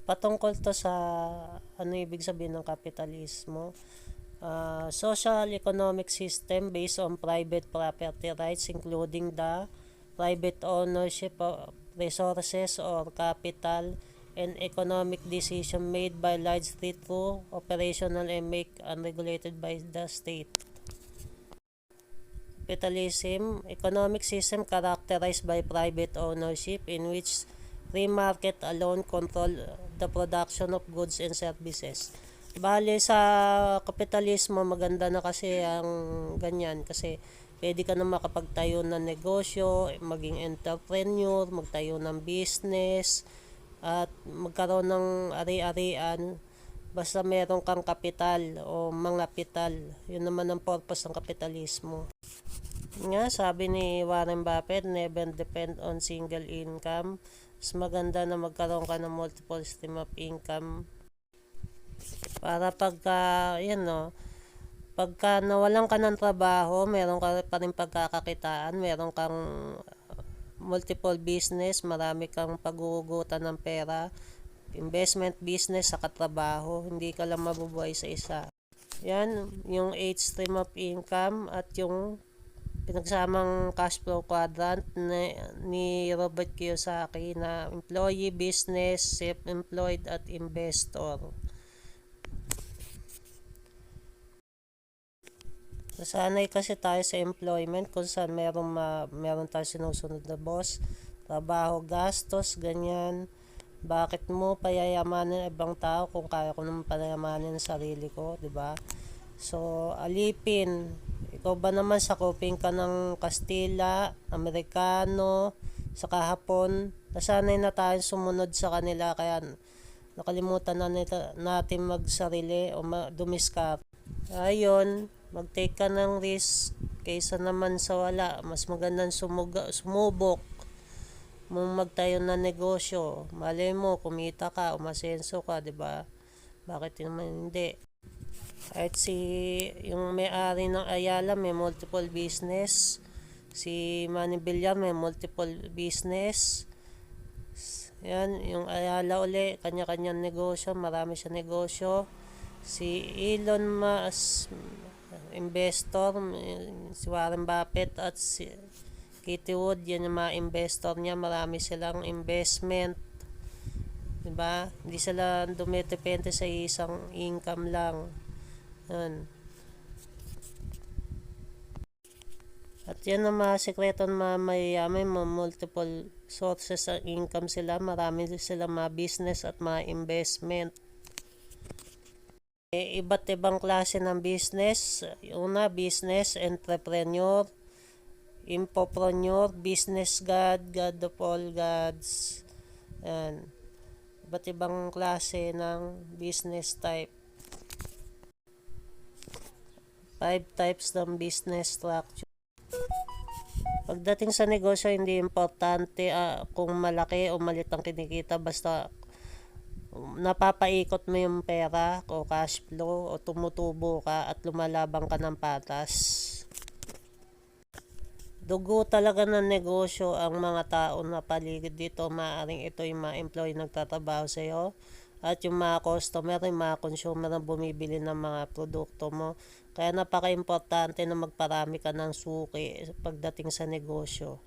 Patungkol to sa ano ibig sabihin ng kapitalismo. Social economic system based on private property rights including the private ownership of resources or capital and economic decision made by largely through operational and make unregulated by the state. Capitalism, economic system characterized by private ownership in which free market alone control the production of goods and services. Bale sa kapitalismo maganda na kasi ang ganyan kasi pwede ka na makapagtayo ng negosyo, maging entrepreneur, magtayo ng business at magkaroon ng ari-arian basta meron kang kapital o mga kapital. Yun naman ang purpose ng kapitalismo. Nga, sabi ni Warren Buffett, never depend on single income. Mas maganda na magkaroon ka ng multiple stream of income. Para pagka nawalan ka ng trabaho, meron ka pa rin pagkakakitaan, meron kang multiple business, marami kang paghuhugutan ng pera, investment business sa katrabaho, hindi ka lang mabubuhay sa isa. Yan, yung 8 stream of income at yung pinagsamang cash flow quadrant ni Robert Kiyosaki na employee, business, self-employed at investor. Nasanay kasi tayo sa employment kung saan meron tayo sinusunod na boss, trabaho, gastos, ganyan. Bakit mo payayamanin ibang tao kung kaya ko naman payamanin ang sarili ko, di ba? So, alipin. Ikaw ba naman sakupin ka ng Kastila, Amerikano, saka Hapon? Nasanay na tayo sumunod sa kanila kaya nakalimutan na natin magsarili o dumiskar. Ayun, mag-take ka ng risk kaysa naman sa wala. Mas magandang sumubok mong magtayo ng negosyo. Malay mo, kumita ka, umasenso ka, di ba? Bakit naman hindi? Kahit yung may-ari ng Ayala may multiple business, si Manny Villar may multiple business. Yan, yung Ayala uli, kanya-kanyang negosyo, marami siya negosyo. Si Elon Musk, investor, si Warren Buffett at si Katie Wood, yan yung mga investor niya, marami silang investment. Diba? Hindi sila dumidepende sa isang income lang. Yan. At yan ang mga sekreto ng mga mayayaman, multiple sources of income sila, marami sila mga business at mga investment. Iba't ibang klase ng business. Una, business, entrepreneur, infopreneur, business god, god of all gods. Yan. Iba't ibang klase ng business type. 5 types ng business structure. Pagdating sa negosyo, hindi importante kung malaki o maliit ang kinikita, basta napapaikot mo yung pera o cash flow o tumutubo ka at lumalabang ka ng patas. Dugo talaga ng negosyo ang mga tao na paligid dito. Maaring ito yung mga employee nagtatrabaho sa iyo at yung mga customer, yung mga consumer na bumibili ng mga produkto mo. Kaya napaka-importante na magparami ka ng suki pagdating sa negosyo.